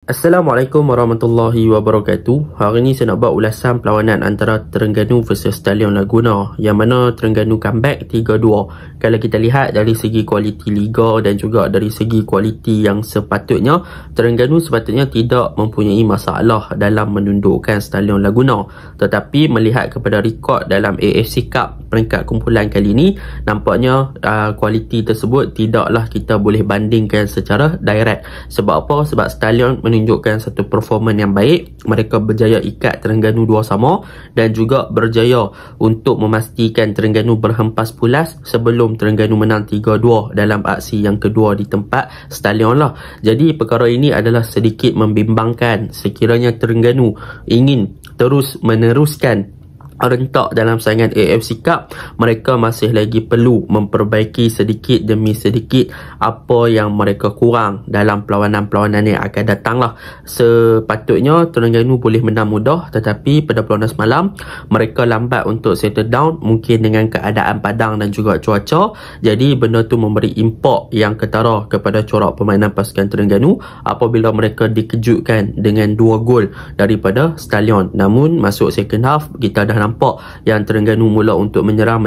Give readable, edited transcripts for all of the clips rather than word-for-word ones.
Assalamualaikum warahmatullahi wabarakatuh. Hari ini saya nak buat ulasan perlawanan antara Terengganu versus Stallion Laguna, yang mana Terengganu comeback 3-2. Kalau kita lihat dari segi kualiti liga dan juga dari segi kualiti yang sepatutnya, Terengganu sepatutnya tidak mempunyai masalah dalam menundukkan Stallion Laguna. Tetapi melihat kepada rekod dalam AFC Cup peringkat kumpulan kali ini, nampaknya kualiti tersebut tidaklah kita boleh bandingkan secara direct. Sebab apa? Sebab Stallion menunjukkan satu performan yang baik. Mereka berjaya ikat Terengganu 2-2 dan juga berjaya untuk memastikan Terengganu berhempas pulas sebelum Terengganu menang 3-2 dalam aksi yang kedua di tempat Stallion lah. Jadi perkara ini adalah sedikit membimbangkan. Sekiranya Terengganu ingin terus meneruskan rentak dalam saingan AFC Cup, mereka masih lagi perlu memperbaiki sedikit demi sedikit apa yang mereka kurang dalam perlawanan-perlawanan yang akan datang lah. Sepatutnya Terengganu boleh menang mudah, tetapi pada perlawanan semalam mereka lambat untuk settle down, mungkin dengan keadaan padang dan juga cuaca. Jadi benda tu memberi impak yang ketara kepada corak permainan pasukan Terengganu apabila mereka dikejutkan dengan 2 gol daripada Stallion. Namun masuk second half, kita dah nampak yang Terengganu mula untuk menyerang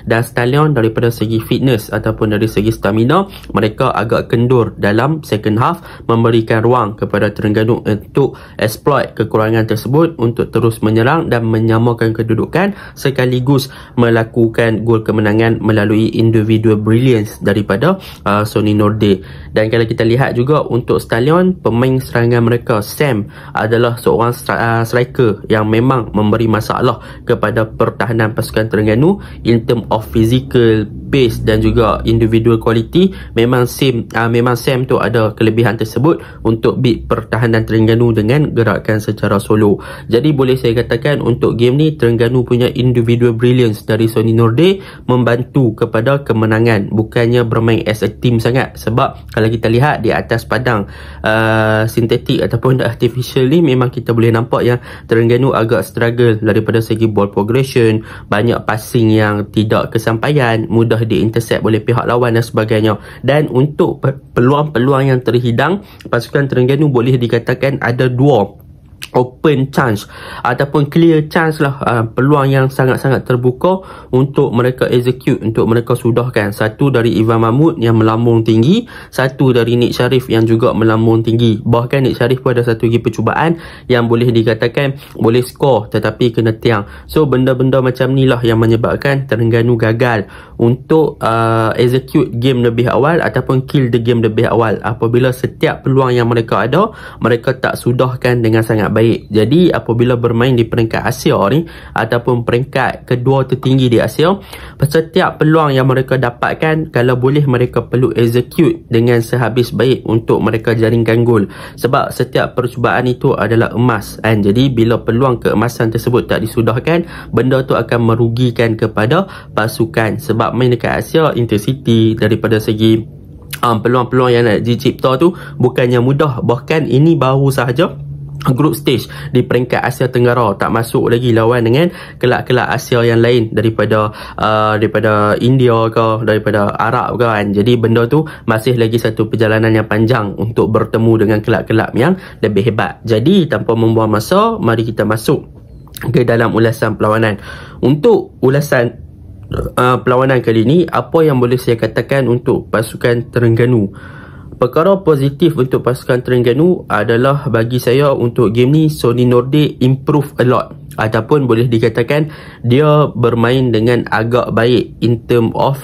dan Stallion daripada segi fitness ataupun dari segi stamina mereka agak kendur dalam second half, memberikan ruang kepada Terengganu untuk exploit kekurangan tersebut untuk terus menyerang dan menyamakan kedudukan sekaligus melakukan gol kemenangan melalui individual brilliance daripada Sony Norde. Dan kalau kita lihat juga untuk Stallion, pemain serangan mereka Sam adalah seorang striker yang memang memberi masalah kepada pertahanan pasukan Terengganu in term of physical, pace dan juga individual quality. Memang Sam tu ada kelebihan tersebut untuk beat pertahanan Terengganu dengan gerakan secara solo. Jadi boleh saya katakan untuk game ni Terengganu punya individual brilliance dari Sony Norde membantu kepada kemenangan, bukannya bermain as a team sangat. Sebab kalau kita lihat di atas padang sintetik ataupun artificial ni, memang kita boleh nampak yang Terengganu agak struggle daripada segi ball progression, banyak passing yang tidak kesampaian, mudah di-intercept oleh pihak lawan dan sebagainya. Dan untuk peluang-peluang yang terhidang, pasukan Terengganu boleh dikatakan ada 2 open chance ataupun clear chance lah, peluang yang sangat-sangat terbuka untuk mereka execute, untuk mereka sudahkan. Satu dari Ivan Mahmud yang melambung tinggi, satu dari Nik Sharif yang juga melambung tinggi. Bahkan Nik Sharif pun ada satu lagi percubaan yang boleh dikatakan boleh skor tetapi kena tiang. So benda-benda macam ni lah yang menyebabkan Terengganu gagal untuk execute game lebih awal ataupun kill the game lebih awal. Apabila setiap peluang yang mereka ada, mereka tak sudahkan dengan sangat baik. Jadi apabila bermain di peringkat Asia ni ataupun peringkat kedua tertinggi di Asia, setiap peluang yang mereka dapatkan, kalau boleh mereka perlu execute dengan sehabis baik untuk mereka jaringkan gol. Sebab setiap percubaan itu adalah emas kan. Jadi bila peluang keemasan tersebut tak disudahkan, benda tu akan merugikan kepada pasukan. Sebab main dekat Asia, intensity daripada segi peluang-peluang yang nak dicipta tu bukannya mudah. Bahkan ini baru sahaja group stage di peringkat Asia Tenggara, tak masuk lagi lawan dengan kelab-kelab Asia yang lain daripada India ke, daripada Arab ke kan. Jadi benda tu masih lagi satu perjalanan yang panjang untuk bertemu dengan kelab-kelab yang lebih hebat. Jadi tanpa membuang masa, mari kita masuk ke dalam ulasan perlawanan. Untuk ulasan perlawanan kali ini, apa yang boleh saya katakan untuk pasukan Terengganu? Perkara positif untuk pasukan Terengganu adalah bagi saya untuk game ni Sony Norde improve a lot, ataupun boleh dikatakan dia bermain dengan agak baik in term of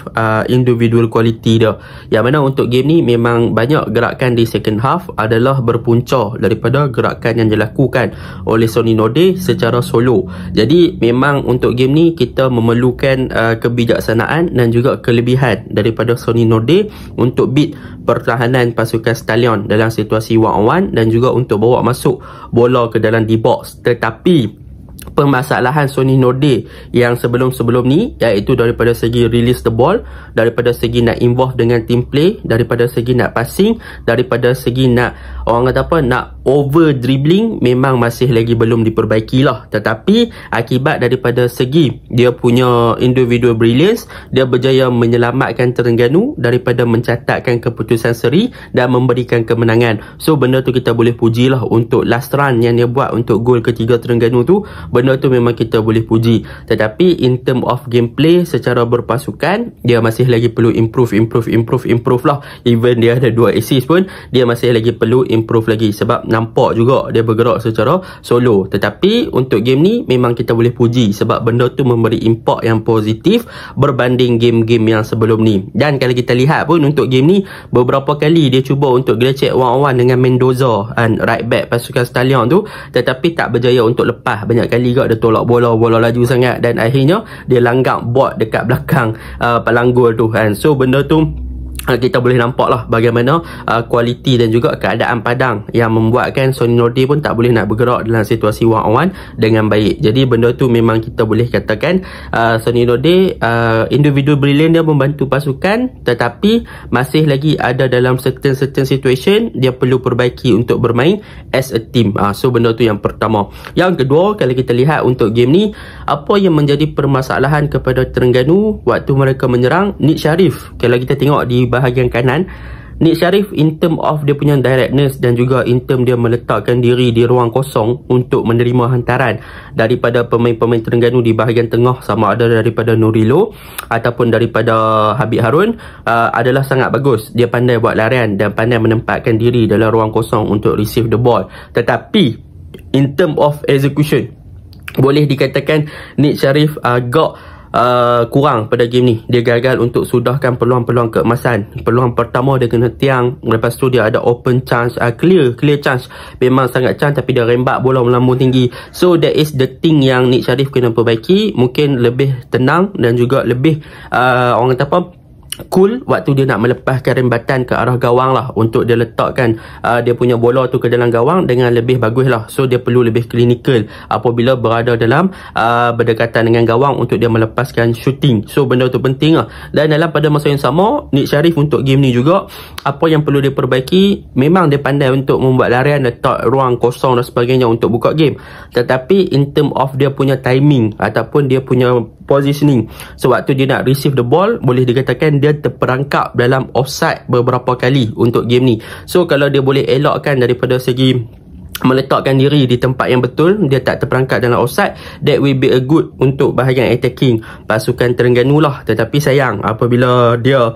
individual quality dia. Yang mana untuk game ni memang banyak gerakan di second half adalah berpunca daripada gerakan yang dilakukan oleh Sony Norde secara solo. Jadi memang untuk game ni kita memerlukan kebijaksanaan dan juga kelebihan daripada Sony Norde untuk beat pertahanan pasukan Stallion dalam situasi one on one dan juga untuk bawa masuk bola ke dalam D-box. Tetapi permasalahan Sony Norde yang sebelum-sebelum ni, iaitu daripada segi release the ball, daripada segi nak involve dengan team play, daripada segi nak passing, daripada segi nak orang kata apa, nak over dribbling, memang masih lagi belum diperbaiki lah. Tetapi akibat daripada segi dia punya individual brilliance, dia berjaya menyelamatkan Terengganu daripada mencatatkan keputusan seri dan memberikan kemenangan. So benda tu kita boleh puji lah untuk last run yang dia buat untuk gol ketiga Terengganu tu. Benda tu memang kita boleh puji. Tetapi in term of gameplay secara berpasukan, dia masih lagi perlu improve lah. Even dia ada 2 assist pun, dia masih lagi perlu improve lagi. Sebab nampak juga dia bergerak secara solo. Tetapi untuk game ni memang kita boleh puji sebab benda tu memberi impact yang positif berbanding game-game yang sebelum ni. Dan kalau kita lihat pun untuk game ni, beberapa kali dia cuba untuk gear check one-on-one dengan Mendoza and right back pasukan Stallion tu, tetapi tak berjaya untuk lepas. Banyak kali dia tolak bola laju sangat dan akhirnya dia langgar bot dekat belakang palang gol tu kan. So benda tu kita boleh nampak lah bagaimana kualiti dan juga keadaan padang yang membuatkan Sony Norde pun tak boleh nak bergerak dalam situasi one-on-one dengan baik. Jadi benda tu memang kita boleh katakan Sony Norde individual brilliant dia membantu pasukan, tetapi masih lagi ada dalam certain situation dia perlu perbaiki untuk bermain as a team. So benda tu yang pertama. Yang kedua, kalau kita lihat untuk game ni, apa yang menjadi permasalahan kepada Terengganu waktu mereka menyerang Nick Sharif. Kalau kita tengok di bahagian kanan, Nick Sharif in term of dia punya directness dan juga in term dia meletakkan diri di ruang kosong untuk menerima hantaran daripada pemain-pemain Terengganu di bahagian tengah, sama ada daripada Nurilo ataupun daripada Habib Harun, adalah sangat bagus. Dia pandai buat larian dan pandai menempatkan diri dalam ruang kosong untuk receive the ball. Tetapi in term of execution, boleh dikatakan Nick Sharif agak kurang pada game ni. Dia gagal untuk sudahkan peluang-peluang keemasan. Peluang pertama dia kena tiang, lepas tu dia ada open chance, clear chance, memang sangat chance, tapi dia rembat bola melambung tinggi. So that is the thing yang Nick Sharif kena perbaiki. Mungkin lebih tenang dan juga lebih orang kata apa, cool waktu dia nak melepaskan rembatan ke arah gawang lah, untuk dia letakkan dia punya bola tu ke dalam gawang dengan lebih bagus lah. So dia perlu lebih clinical apabila berada dalam berdekatan dengan gawang untuk dia melepaskan shooting. So benda tu penting lah. Dan dalam pada masa yang sama, Nick Sharif untuk game ni juga, apa yang perlu dia perbaiki, memang dia pandai untuk membuat larian, letak ruang kosong dan sebagainya untuk buka game. Tetapi in term of dia punya timing ataupun dia punya positioning, sewaktu dia nak receive the ball, boleh dikatakan dia terperangkap dalam offside beberapa kali untuk game ni. So kalau dia boleh elakkan daripada segi meletakkan diri di tempat yang betul, dia tak terperangkap dalam offside, that will be a good untuk bahagian attacking pasukan Terengganu lah. Tetapi sayang apabila dia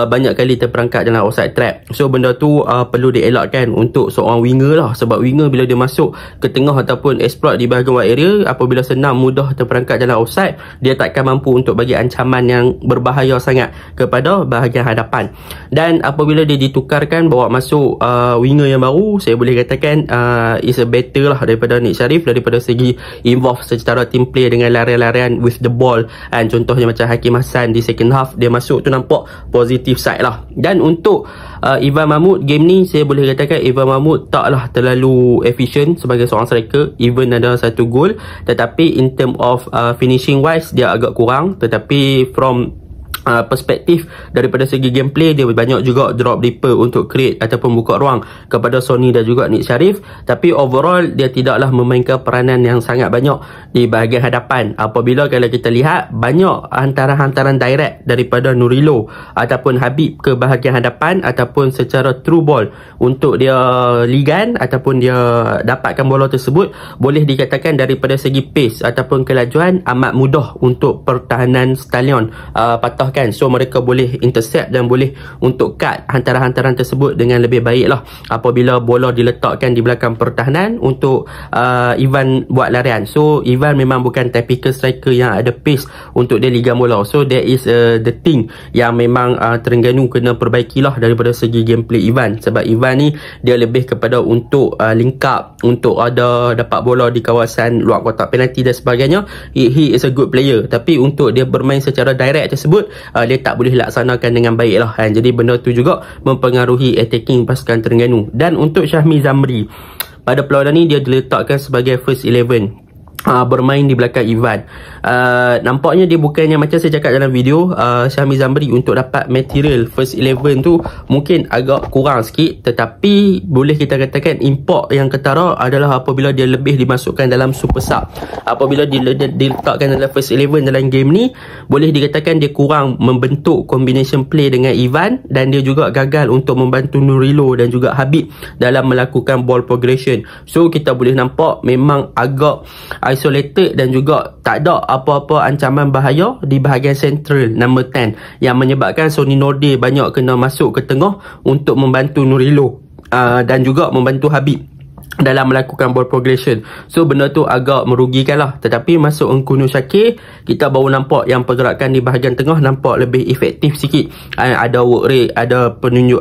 banyak kali terperangkap dalam offside trap. So benda tu perlu dielakkan untuk seorang winger lah, sebab winger bila dia masuk ke tengah ataupun exploit di bahagian wide area, apabila senang mudah terperangkap dalam offside, dia takkan mampu untuk bagi ancaman yang berbahaya sangat kepada bahagian hadapan. Dan apabila dia ditukarkan bawa masuk winger yang baru, saya boleh katakan is a better lah daripada Nick Sharif daripada segi involve secara team play dengan larian-larian with the ball. And contohnya macam Hakim Hassan di second half, dia masuk tu nampak positive side lah. Dan untuk Ivan Mahmud, game ni saya boleh katakan Ivan Mahmud taklah terlalu efficient sebagai seorang striker. Even ada satu gol, tetapi in term of finishing wise dia agak kurang. Tetapi from perspektif daripada segi gameplay, dia banyak juga drop deeper untuk create ataupun buka ruang kepada Sony dan juga Nick Sharif. Tapi overall dia tidaklah memainkan peranan yang sangat banyak di bahagian hadapan. Apabila kalau kita lihat, banyak hantaran-hantaran direct daripada Nurilo ataupun Habib ke bahagian hadapan ataupun secara through ball untuk dia ligan ataupun dia dapatkan bola tersebut, boleh dikatakan daripada segi pace ataupun kelajuan amat mudah untuk pertahanan Stallion patah. So mereka boleh intercept dan boleh untuk cut hantaran-hantaran tersebut dengan lebih baik lah apabila bola diletakkan di belakang pertahanan untuk Ivan buat larian. So Ivan memang bukan typical striker yang ada pace untuk dia ligan bola. So that is the thing yang memang Terengganu kena perbaiki lah daripada segi gameplay Ivan. Sebab Ivan ni dia lebih kepada untuk link up, untuk ada dapat bola di kawasan luar kotak penalti dan sebagainya. He is a good player, tapi untuk dia bermain secara direct tersebut, dia tak boleh laksanakan dengan baik lah kan. Jadi benda tu juga mempengaruhi attacking pasukan Terengganu. Dan untuk Syahmi Zamri, pada perlawanan ni dia diletakkan sebagai first 11. bermain di belakang Ivan. Nampaknya dia bukannya macam saya cakap dalam video, Syahmi Zamri untuk dapat material first 11 tu mungkin agak kurang sikit, tetapi boleh kita katakan import yang ketara adalah apabila dia lebih dimasukkan dalam super sub. Apabila diletakkan dalam first 11 dalam game ni, boleh dikatakan dia kurang membentuk combination play dengan Ivan, dan dia juga gagal untuk membantu Nurilo dan juga Habib dalam melakukan ball progression. So kita boleh nampak memang agak isolated dan juga tak ada apa-apa ancaman bahaya di bahagian central number 10, yang menyebabkan Sony Norde banyak kena masuk ke tengah untuk membantu Nurilo dan juga membantu Habib dalam melakukan ball progression. So benda tu agak merugikan lah. Tetapi masuk Engkuno Syakir, kita baru nampak yang pergerakan di bahagian tengah nampak lebih efektif sikit. Ada work rate, ada penunjuk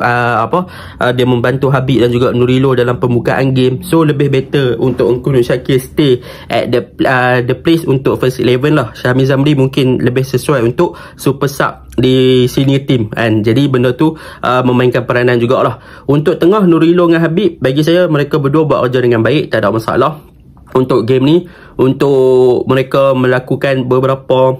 dia membantu Habib dan juga Nurilo dalam pembukaan game. So lebih better untuk Engkuno Syakir stay at the place untuk first 11 lah. Syahmi Zamri mungkin lebih sesuai untuk super sub di senior team kan. Jadi benda tu memainkan peranan jugalah. Untuk tengah Nurilo dengan Habib, bagi saya mereka berdua buat kerja dengan baik, tak ada masalah untuk game ni. Untuk mereka melakukan beberapa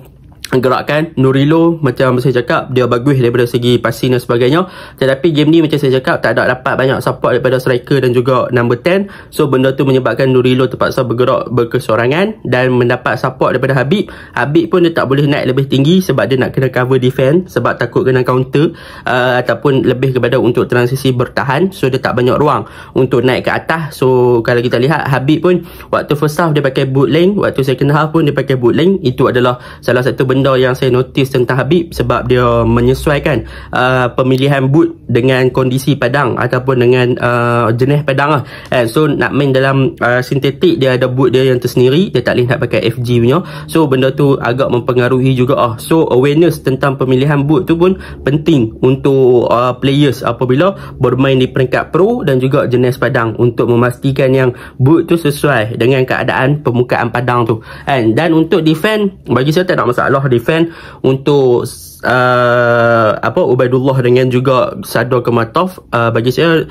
gerakan, Nurilo macam saya cakap dia bagus daripada segi passing dan sebagainya, tetapi game ni macam saya cakap tak ada dapat banyak support daripada striker dan juga number 10. So benda tu menyebabkan Nurilo terpaksa bergerak berkesorangan dan mendapat support daripada Habib. Habib pun dia tak boleh naik lebih tinggi sebab dia nak kena cover defense, sebab takut kena counter ataupun lebih kepada untuk transisi bertahan. So dia tak banyak ruang untuk naik ke atas. So kalau kita lihat Habib pun waktu first half dia pakai boot length, waktu second half pun dia pakai boot length. Itu adalah salah satu benda yang saya notice tentang Habib, sebab dia menyesuaikan pemilihan boot dengan kondisi padang ataupun dengan jenis padang lah. So nak main dalam sintetik, dia ada boot dia yang tersendiri, dia tak boleh nak pakai FG punya. So benda tu agak mempengaruhi juga. So awareness tentang pemilihan boot tu pun penting untuk players apabila bermain di peringkat pro dan juga jenis padang, untuk memastikan yang boot tu sesuai dengan keadaan permukaan padang tu. Dan untuk defend, bagi saya tak ada masalah defend untuk Ubaidullah dengan juga Sador Kematov. Bagi saya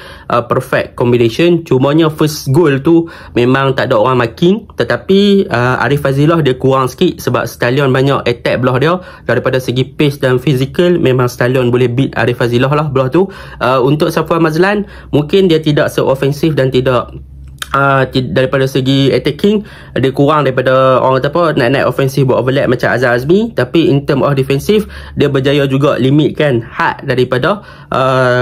perfect combination. Cumanya first goal tu memang tak ada orang marking, tetapi Arif Fazillah dia kurang sikit sebab Stallion banyak attack belah dia. Daripada segi pace dan physical, memang Stallion boleh beat Arif Fazillah lah belah tu. Untuk Safwan Mazlan, mungkin dia tidak se-offensif dan tidak daripada segi attacking dia kurang daripada orang kata apa nak naik offensif buat overlap macam Azhar Azmi, tapi in term of defensive dia berjaya juga limitkan had daripada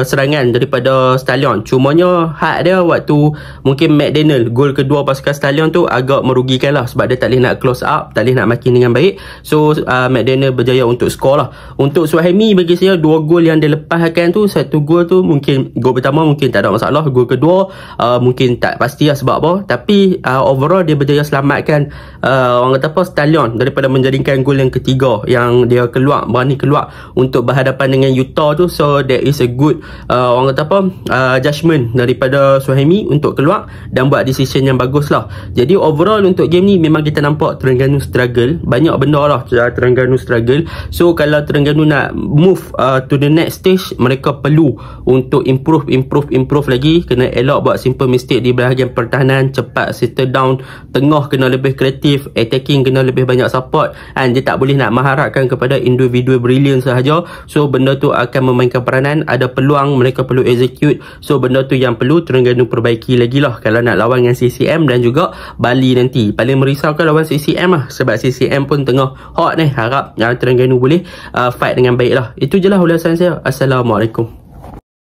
serangan daripada Stallion. Cumanya had dia waktu mungkin McDaniel gol kedua pasukan Stallion tu agak merugikan lah, sebab dia tak boleh nak close up, tak boleh nak makin dengan baik. So McDaniel berjaya untuk score lah. Untuk Suhaimi, bagi saya dua gol yang dia lepaskan tu, satu gol tu mungkin gol pertama mungkin tak ada masalah, gol kedua mungkin tak pasti lah sebab apa, tapi overall dia berjaya selamatkan orang kata apa Stallion daripada menjadikan gol yang ketiga yang dia berani keluar untuk berhadapan dengan Utah tu. So that is a good orang kata apa judgement daripada Suhaimi untuk keluar dan buat decision yang bagus lah. Jadi overall untuk game ni memang kita nampak Terengganu struggle, banyak benda lah Terengganu struggle. So kalau Terengganu nak move to the next stage, mereka perlu untuk improve lagi, kena elak buat simple mistake di bahagian pertahanan, cepat settle down, tengah kena lebih kreatif, attacking kena lebih banyak support, dan dia tak boleh nak mengharapkan kepada individual brilliance sahaja. So benda tu akan memainkan peranan, ada peluang mereka perlu execute. So benda tu yang perlu Terengganu perbaiki lagi lah kalau nak lawan dengan CCM dan juga Bali nanti. Paling merisaukan lawan CCM lah, sebab CCM pun tengah hot ni. Harap Terengganu boleh fight dengan baik lah. Itu je lah ulasan saya. Assalamualaikum.